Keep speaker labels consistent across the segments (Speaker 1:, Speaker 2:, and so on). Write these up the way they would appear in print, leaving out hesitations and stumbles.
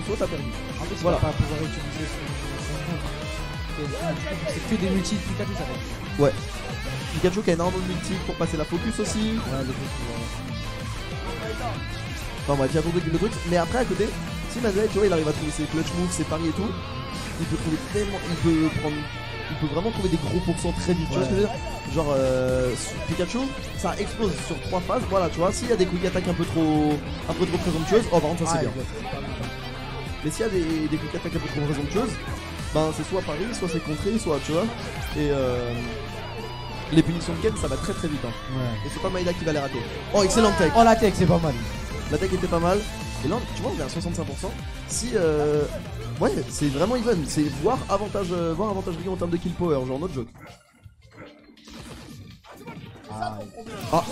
Speaker 1: le saut, t'as perdu.
Speaker 2: En fait,
Speaker 1: voilà.
Speaker 2: il va pas pouvoir utiliser son contre. C'est que des multi Pikachu, ça va être.
Speaker 1: Ouais. Pikachu qui a énormément de multi pour passer la focus aussi.
Speaker 2: Ouais, le truc,
Speaker 1: Enfin bref, il y a beaucoup de trucs. Mais après, à côté, si Manuel, tu vois, il arrive à trouver ses clutch moves, ses paris et tout, il peut trouver tellement. Il peut vraiment trouver des gros pourcents très vite. Tu vois ce que je veux dire? Genre, Pikachu, ça explose sur 3 phases. Voilà, tu vois, s'il y a des quick attaques un peu trop présomptueuses, oh, par contre, ça c'est bien. Mais s'il y a des quick attaques un peu trop présomptueuses, ben c'est soit pari, soit c'est contré, soit tu vois. Et les punitions de Ken, ça va très très vite. Hein.
Speaker 2: Ouais.
Speaker 1: Et c'est pas Maïda qui va les rater. Oh, excellent tech.
Speaker 2: Oh, la tech, c'est pas mal.
Speaker 1: La tech était pas mal. Et là, tu vois, on est à 65%. Si ouais, c'est vraiment even. C'est voir avantage Rio en termes de kill power, genre notre joke. Ah,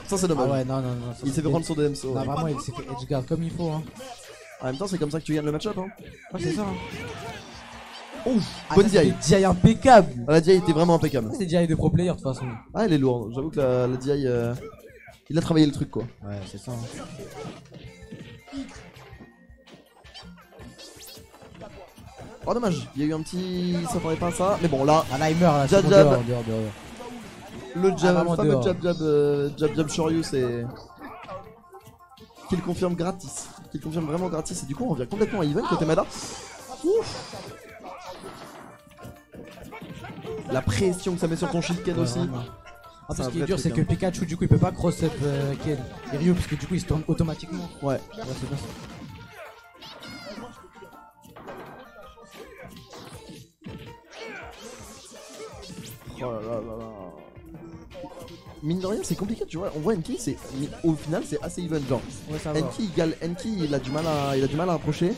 Speaker 1: ça c'est dommage.
Speaker 2: Ah ouais, non.
Speaker 1: Il s'est fait prendre son DMSO.
Speaker 2: Non, vraiment, il s'est fait edgeguard comme il faut. Hein.
Speaker 1: En même temps, c'est comme ça que tu gagnes le match-up. Hein.
Speaker 2: Ouais, c'est ça. Hein.
Speaker 1: Ouf, bonne DI.
Speaker 2: DI impeccable.
Speaker 1: Ah, la DI était vraiment impeccable.
Speaker 2: C'est DI de pro player de toute façon.
Speaker 1: Ah, elle est lourde. J'avoue que la DI, il a travaillé le truc quoi.
Speaker 2: Ouais, c'est ça. Hein.
Speaker 1: Oh dommage, il y a eu un petit. Ça s'attendait pas à ça. Mais bon là.
Speaker 2: Ah là il meurt là,
Speaker 1: jab,
Speaker 2: c'est
Speaker 1: jab.
Speaker 2: dehors.
Speaker 1: Le jab, le fameux
Speaker 2: dehors.
Speaker 1: jab Shoryu, c'est. Qu'il confirme gratis. Qu'il confirme vraiment gratis. Et du coup on revient complètement à even côté Mada. Ouf. La pression que ça met sur ton shield Ken aussi.
Speaker 2: En plus, ce qui est dur, c'est que Pikachu, du coup, il peut pas cross-up Ken et Ryu, parce que du coup, il se tourne automatiquement.
Speaker 1: Ouais.
Speaker 2: C'est bien ça.
Speaker 1: Oh là là là là. Mine de rien, c'est compliqué, tu vois. On voit Enki, c'est au final, c'est assez even, genre.
Speaker 2: Ouais, ça va.
Speaker 1: Enki, il a du mal à approcher.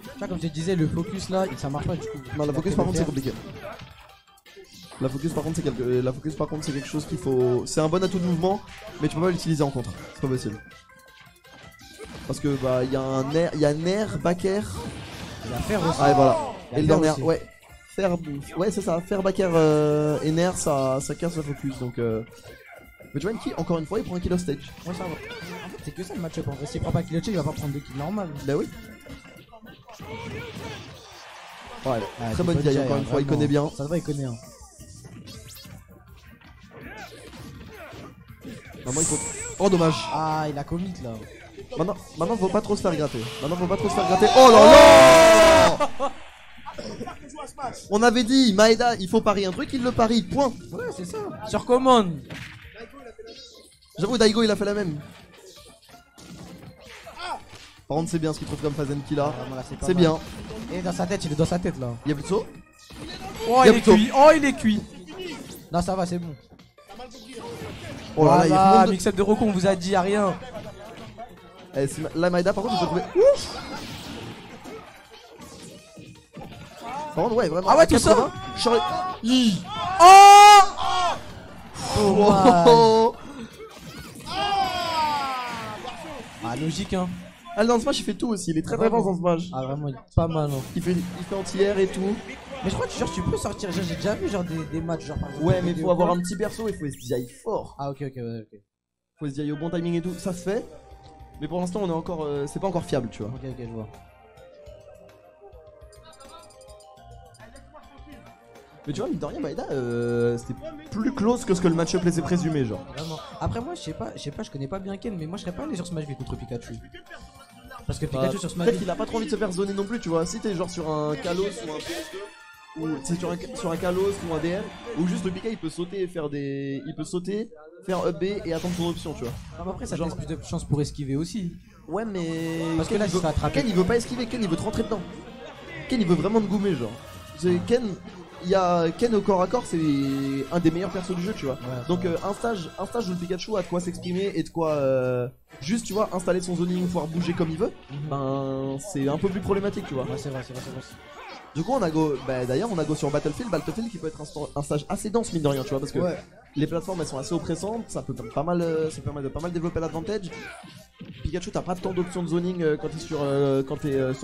Speaker 2: Tu vois, comme je te disais, le focus là, ça marche pas du coup.
Speaker 1: Non, la focus par contre, c'est compliqué. La focus par contre c'est quelque chose qu'il faut. C'est un bon atout de mouvement, mais tu peux pas l'utiliser en contre. C'est pas possible. Parce que bah il y a un air, back air.
Speaker 2: Il va faire aussi.
Speaker 1: Ah et voilà. Et le dernier,
Speaker 2: aussi.
Speaker 1: ouais. Ouais c'est ça, faire back air et nair ça casse la focus donc mais tu vois Enki, encore une fois il prend un kill off stage.
Speaker 2: Ouais ça va. En fait c'est que ça le match-up en vrai, s'il prend pas kill off stage il va pas prendre de kills normal.
Speaker 1: Bah oui. Ouais, très bonne DI encore une fois, il connaît bien.
Speaker 2: Ça va, il connaît. Hein.
Speaker 1: Maintenant, il faut... Oh dommage.
Speaker 2: Ah il a commit là.
Speaker 1: Maintenant faut pas trop se faire gratter. Oh là là. On avait dit Maeda il faut parier un truc, il le parie, point.
Speaker 2: Ouais c'est ça. Sur commande.
Speaker 1: J'avoue Daigo il a fait la même. Par contre c'est bien ce qu'il trouve comme Fazenki là. C'est bien.
Speaker 2: Et dans sa tête, il est dans sa tête là.
Speaker 1: Y'a plus de saut.
Speaker 2: Oh il est cuit. Oh il est cuit. Non ça va c'est bon.
Speaker 1: Oh là là, il
Speaker 2: mix-up de Roku, on vous a dit, y'a rien.
Speaker 1: Là, Maeda, par contre, il peut trouver. Ouf. Par contre, ouais, vraiment.
Speaker 2: Ah ouais, tout ça.
Speaker 1: Oh.
Speaker 2: Ah, logique, hein.
Speaker 1: Ah, dans Smash, il fait tout aussi. Il est très fort dans Smash.
Speaker 2: Ah, vraiment, il est pas mal, hein.
Speaker 1: Il fait anti-air et tout.
Speaker 2: Mais je crois que genre, tu peux sortir. J'ai déjà vu genre des matchs, genre par exemple.
Speaker 1: Ouais, mais faut avoir un petit perso et faut SDI fort.
Speaker 2: Ah, ok.
Speaker 1: Faut SDI au bon timing et tout. Ça se fait. Mais pour l'instant, on est encore. C'est pas encore fiable, tu vois.
Speaker 2: Ok, je vois.
Speaker 1: Mais tu vois, mine de rien, Maeda, c'était plus close que ce que le match-up laissait présumer, genre.
Speaker 2: Vraiment. Après, moi, je sais pas, je connais pas bien Ken, mais moi, je serais pas allé sur Smash V contre Pikachu. Parce que Pikachu sur Smash V.
Speaker 1: Peut-être qu'il a pas trop envie de se faire zoner non plus, tu vois. Si t'es genre sur un Kalos ou un PS2, ou c'est sur un Kalos ou un DM, ou juste le Pika il peut sauter et faire des. Il peut sauter, faire up B et attendre son option, tu vois.
Speaker 2: Ah, bah après, ça laisse plus de chance pour esquiver aussi.
Speaker 1: Ouais, mais.
Speaker 2: Parce que là, il se fait attraper.
Speaker 1: Ken il veut pas esquiver, Ken il veut te rentrer dedans. Ken il veut vraiment te goumer, genre. Ken. Il y a Ken au corps à corps, c'est un des meilleurs persos du jeu, tu vois. Ouais, donc un stage où le Pikachu a de quoi s'exprimer et de quoi juste, tu vois, installer son zoning, pouvoir bouger comme il veut. Ben c'est un peu plus problématique, tu vois.
Speaker 2: Ouais, c'est vrai.
Speaker 1: Du coup on a go, d'ailleurs on a go sur Battlefield qui peut être un stage assez dense mine de rien, tu vois, parce que les plateformes elles sont assez oppressantes, ça permet de pas mal développer l'advantage. Pikachu t'as pas tant d'options de zoning quand t'es sur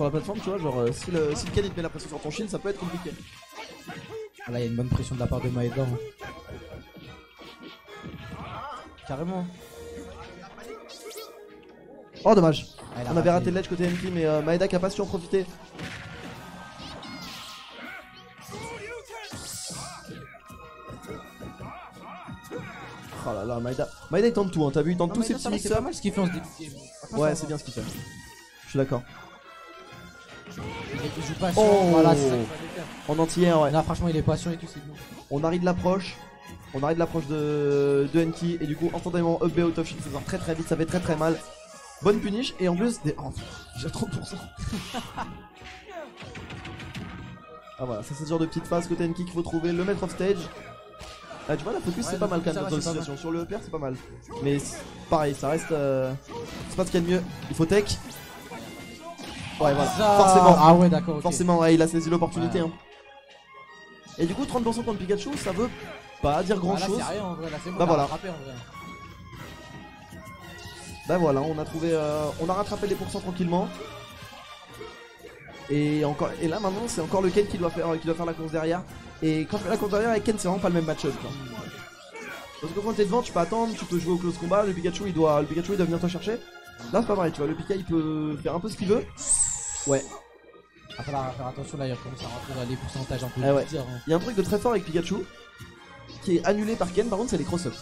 Speaker 1: la plateforme, tu vois, genre si le Ken il te met la pression sur ton shield, ça peut être compliqué.
Speaker 2: Ah là, il y a une bonne pression de la part de Maeda. Hein. Carrément.
Speaker 1: Oh, dommage. On avait raté le ledge côté Enki, mais Maeda qui a pas su en profiter. Oh là là, Maeda il tente tout, hein. T'as vu, il tente tous ses petits mix-ups.
Speaker 2: C'est pas mal ce qu'il fait en ce début de game.
Speaker 1: Ouais, c'est bien ce qu'il fait. Je suis d'accord.
Speaker 2: Il joue pas
Speaker 1: Oh.
Speaker 2: voilà, c'est ça qu'il fallait faire.
Speaker 1: En entière, ouais.
Speaker 2: Là, franchement, il est patient et tout, c'est bon.
Speaker 1: On arrive de l'approche. On arrive de l'approche de Enki. Et du coup, instantanément, up B out of shield. Ça sort très vite, ça fait très mal. Bonne punish. Et en plus, oh, j'ai 30%. Ah voilà, ça c'est ce genre de petite phase côté Enki qu'il faut trouver. Le mettre off stage. Ah, tu vois, la focus c'est pas mal quand même dans cette situation. Sur le upper, c'est pas mal. Mais pareil, ça reste. C'est pas ce qu'il y a de mieux. Il faut tech. Ouais, voilà. Forcément.
Speaker 2: Ah ouais, d'accord. Okay.
Speaker 1: Forcément, ouais, il a saisi l'opportunité.
Speaker 2: Ouais.
Speaker 1: Hein. Et du coup, 30% contre Pikachu, ça veut pas dire grand chose.
Speaker 2: Là, c'est rien en vrai. Là, c'est bon.
Speaker 1: Bah voilà.
Speaker 2: Rattrapé, en vrai.
Speaker 1: Bah voilà, on a trouvé. On a rattrapé les pourcents tranquillement. Et là maintenant, c'est encore le Ken qui doit faire la course derrière. Et quand tu fais la course derrière avec Ken, c'est vraiment pas le même match-up. Parce que quand t'es devant, tu peux attendre, tu peux jouer au close combat. Le Pikachu il doit venir te chercher. Là, c'est pas pareil, tu vois. Le Pika il peut faire un peu ce qu'il veut. Ouais.
Speaker 2: Il va falloir faire attention là, il commence à rentrer dans les pourcentages un peu.
Speaker 1: Ah ouais.
Speaker 2: Dire, hein.
Speaker 1: Il y a un truc de très fort avec Pikachu qui est annulé par Ken, par contre, c'est les cross-ups.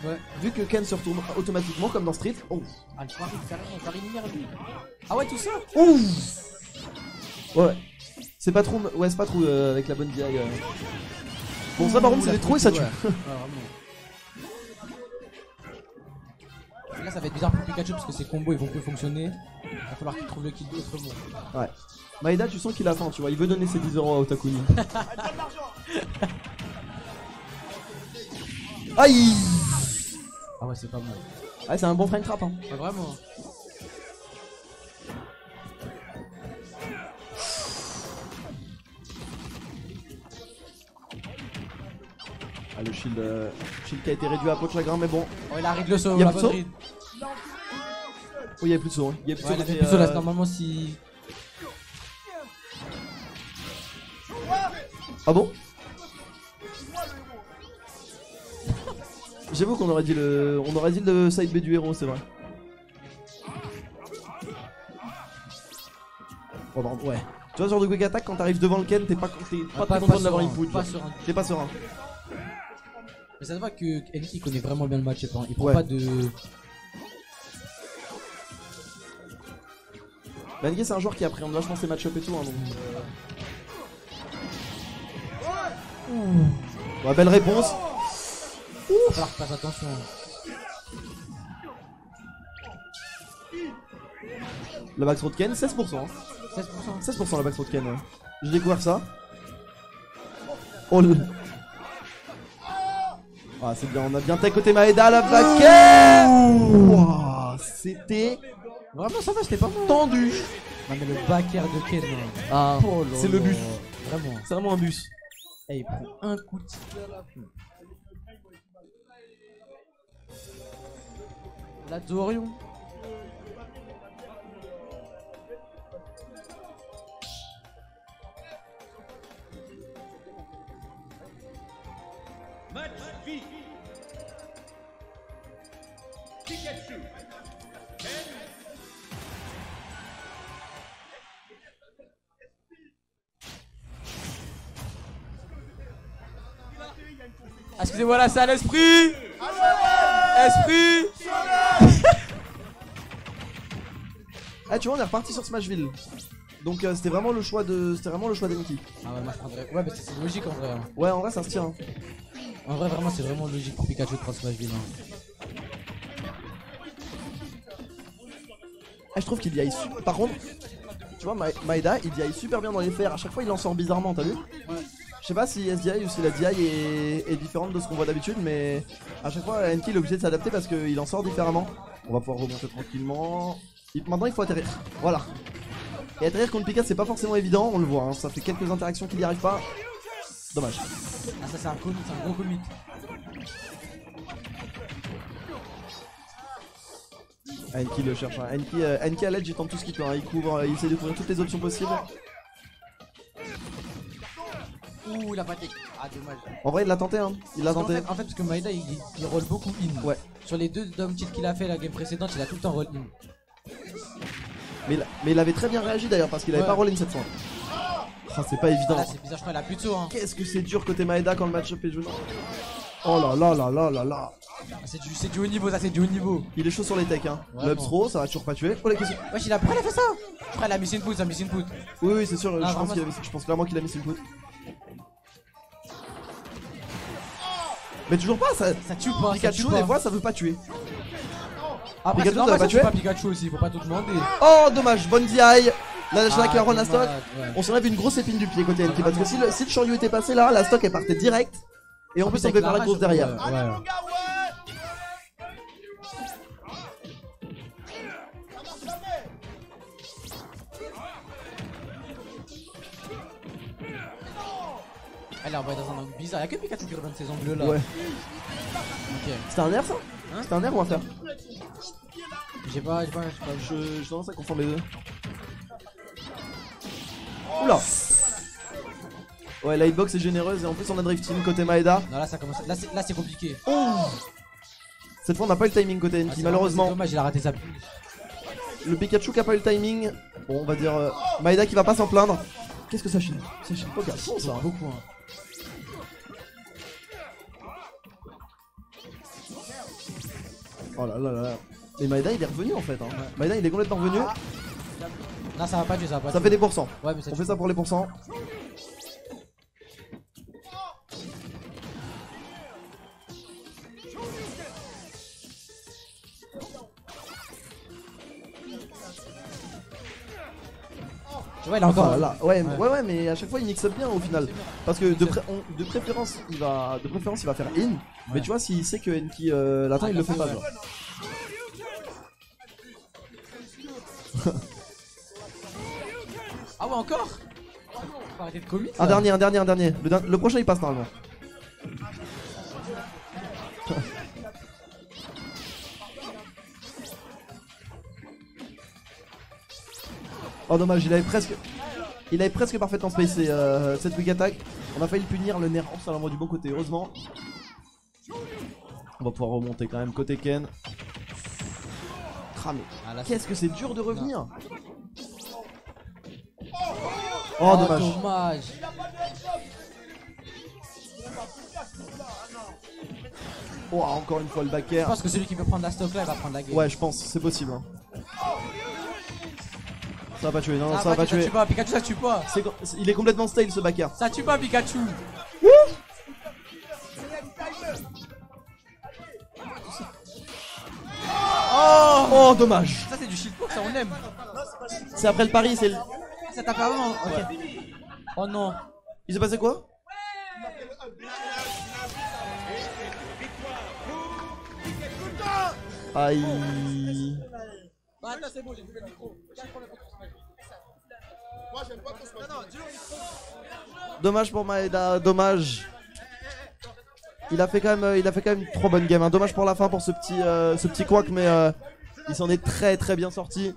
Speaker 2: Ouais.
Speaker 1: Vu que Ken se retourne automatiquement comme dans Street. Oh.
Speaker 2: Ah, le pari, carrément, lui. Ah ouais, tout ça.
Speaker 1: Ouh. Ouais. C'est pas trop avec la bonne DI. Bon, ça par contre, c'est des trous et ça tue.
Speaker 2: Ouais, vraiment. Là, ça va être bizarre pour Pikachu parce que ses combos ils vont plus fonctionner. Il va falloir qu'il trouve le kill autrement.
Speaker 1: Ouais. Maeda, tu sens qu'il a faim, tu vois. Il veut donner ses 10 € à Otakuni. Aïe.
Speaker 2: Ah ouais, c'est pas mal.
Speaker 1: Ouais, c'est un bon frame trap. Hein.
Speaker 2: Ouais, vraiment.
Speaker 1: Ah, le shield qui a été réduit à peau de chagrin, mais bon.
Speaker 2: Oh, il a read le saut,
Speaker 1: Il y a
Speaker 2: la
Speaker 1: plus de
Speaker 2: bonne
Speaker 1: saut.
Speaker 2: read.
Speaker 1: Oh, il y a plus de saut. Hein. Il y a plus de
Speaker 2: Ouais,
Speaker 1: saut.
Speaker 2: il avait plus de saut là, normalement si.
Speaker 1: Ah bon? J'avoue qu'on aurait dit le side B du héros, c'est vrai. Oh pardon, ouais. Tu vois ce genre de quick attack quand t'arrives devant le Ken, t'es pas très content de l'avoir input. T'es pas serein.
Speaker 2: Mais ça se voit que Enki connaît vraiment bien le match, hein. Il prend
Speaker 1: Ouais.
Speaker 2: pas de.
Speaker 1: Bengue c'est un joueur qui appréhende vachement ses match-up et tout, hein, donc. Ouais, belle réponse.
Speaker 2: Il va falloir qu'il fasse attention.
Speaker 1: La backthrow de Ken, 16%. Hein.
Speaker 2: 16%.
Speaker 1: 16% la backthrow de Ken, ouais. J'ai découvert ça. Oh le. Ah, c'est bien, on a bien tech côté Maeda, la backer. Wow, c'était
Speaker 2: Vraiment, ça va, c'était pas mal.
Speaker 1: tendu.
Speaker 2: Non, mais le backer de Ken, hein.
Speaker 1: Ah,
Speaker 2: Oh là
Speaker 1: c'est le
Speaker 2: là.
Speaker 1: bus.
Speaker 2: Vraiment.
Speaker 1: C'est vraiment un bus.
Speaker 2: Eh, il prend un coup de tir à la fin. La Dorion.
Speaker 3: Match V. Pikachu.
Speaker 2: Ah, excusez-moi la salle, esprit. Esprit.
Speaker 1: Ah, tu vois, on est reparti sur Smashville. Donc c'était vraiment le choix d'Enki.
Speaker 2: Ah ouais, moi je prendrais. Ouais, bah c'est logique en vrai. Hein.
Speaker 1: Ouais, en vrai ça se tient. Hein.
Speaker 2: En vrai, vraiment, c'est vraiment logique pour Pikachu de prendre Smashville. Hein.
Speaker 1: Ah, je trouve qu'il y aille par contre, tu vois, Maeda, il y aille super bien dans les fers. À chaque fois, il en sort bizarrement, t'as vu? Je sais pas si SDI ou si la DI est différente de ce qu'on voit d'habitude, mais à chaque fois, Enki est obligé de s'adapter parce qu'il en sort différemment. On va pouvoir remonter tranquillement. Maintenant, il faut atterrir. Voilà. Et atterrir contre Pika, c'est pas forcément évident, on le voit. Hein. Ça fait quelques interactions qu'il n'y arrive pas. Dommage.
Speaker 2: Ah, ça, c'est un commit, c'est un gros commit.
Speaker 1: Enki le cherche. Hein. Enki à l'aide, il tente tout ce qu'il peut. Hein. Il couvre, il essaie de couvrir toutes les options possibles.
Speaker 2: Ouh, il a pas été. Ah, dommage.
Speaker 1: En vrai, il l'a tenté. Hein. Il l'a tenté.
Speaker 2: En fait, parce que Maeda il roll beaucoup in.
Speaker 1: Ouais.
Speaker 2: Sur les deux dom cheats qu'il a fait la game précédente, il a tout le temps roll in.
Speaker 1: Mais il avait très bien réagi d'ailleurs parce qu'il avait
Speaker 2: Ouais.
Speaker 1: pas rollé une 700. Ah, c'est pas évident.
Speaker 2: Là, c'est bizarre, je crois qu'il a plus de saut. Hein.
Speaker 1: Qu'est-ce que c'est dur côté Maeda quand le match-up est joué. Oh là là là là là là.
Speaker 2: C'est du haut niveau, ça, c'est du haut niveau.
Speaker 1: Il est chaud sur les techs hein.
Speaker 2: Ouais,
Speaker 1: Le up
Speaker 2: bon.
Speaker 1: throw, ça va toujours pas tuer. Oh la question.
Speaker 2: Wesh, pourquoi il a fait ça? Je crois qu'il a mis une put, ça a mis une put.
Speaker 1: Oui oui c'est sûr,
Speaker 2: Ah,
Speaker 1: je pense clairement qu'il a mis une put. Mais toujours pas, ça
Speaker 2: Ça tue pas, ça
Speaker 1: Pikachu
Speaker 2: tue pas.
Speaker 1: des fois ça veut pas tuer.
Speaker 2: Après,
Speaker 1: Pikachu,
Speaker 2: c'est normal,
Speaker 1: t'as pas
Speaker 2: ça tue
Speaker 1: tué
Speaker 2: pas Pikachu aussi, faut pas tout demander.
Speaker 1: Oh dommage, bonne DI. Là la run la stock.
Speaker 2: dommage, ouais.
Speaker 1: On s'enlève une grosse épine du pied côté NK parce que si le Shoryu était passé là, la stock elle partait direct. Et en plus on
Speaker 2: avec
Speaker 1: devait faire la
Speaker 2: rage,
Speaker 1: grosse derrière.
Speaker 2: ouais. Elle est envoyée dans un angle bizarre, y'a que Pikachu qui redonne ces angles là.
Speaker 1: Ouais.
Speaker 2: Ok.
Speaker 1: C'était un air ça
Speaker 2: Hein?
Speaker 1: C'était un air ou un fer
Speaker 2: J'ai pas.
Speaker 1: Je tendance à confondre les deux. Oula. Ouais la hitbox est généreuse et en plus on a drifting côté Maeda.
Speaker 2: Non, là ça commence. Là c'est compliqué.
Speaker 1: Cette fois on n'a pas eu le timing côté
Speaker 2: Ah,
Speaker 1: NK
Speaker 2: c'est
Speaker 1: malheureusement.
Speaker 2: dommage, il a raté sa pige.
Speaker 1: Le Pikachu qui a pas eu le timing. Bon on va dire Maeda qui va pas s'en plaindre. Qu'est-ce que ça chine? Ça chine pas garçon ça.
Speaker 2: Beaucoup, hein.
Speaker 1: Oh là là là là. Et Maeda il est revenu en fait hein. Maeda il est complètement revenu.
Speaker 2: Non, ça va pas tuer, ça va pas
Speaker 1: Ça
Speaker 2: tuer.
Speaker 1: fait des pourcents.
Speaker 2: Ouais, mais ça
Speaker 1: On
Speaker 2: tue.
Speaker 1: fait ça pour les pourcents.
Speaker 2: Tu vois, il a encore.
Speaker 1: Ah là, ouais,
Speaker 2: Ouais.
Speaker 1: ouais, mais à chaque fois il mixe bien au final. Parce que de préférence il va faire in. Mais tu vois, s'il sait que Enki l'attend, il le fait pas. Genre.
Speaker 2: Ah ouais, encore? Faut arrêter de commit.
Speaker 1: Un dernier. Le prochain il passe normalement. Oh dommage, il avait presque parfaitement spacé cette quick attack. On a failli le punir, le nerf ça l'envoie du bon côté, heureusement. On va pouvoir remonter quand même côté Ken. Cramé.
Speaker 2: Ah, là,
Speaker 1: Qu'est-ce que c'est dur de revenir. Oh dommage.
Speaker 2: dommage.
Speaker 1: Oh, encore une fois le back
Speaker 2: Je
Speaker 1: air.
Speaker 2: pense que celui qui peut prendre la stock là, il va prendre la game.
Speaker 1: Ouais, je pense, c'est possible. Hein. Ça va pas tuer, non,
Speaker 2: Ça
Speaker 1: ça va pas
Speaker 2: ça
Speaker 1: tuer.
Speaker 2: tue pas, Pikachu ça tue pas.
Speaker 1: Il est complètement stale ce back air.
Speaker 2: Ça tue pas Pikachu.
Speaker 1: Oh, dommage.
Speaker 2: Ça c'est du shitpox, ça on aime.
Speaker 1: C'est après le pari, c'est le...
Speaker 2: Ça tape avant, ok. Oh non.
Speaker 1: Il s'est passé quoi? Aïe.
Speaker 2: Attends, c'est bon, j'ai coupé le micro.
Speaker 1: Dommage pour Maeda, dommage. Il a fait quand même 3 bonnes games. Hein. Dommage pour la fin pour ce petit couac, mais il s'en est très très bien sorti.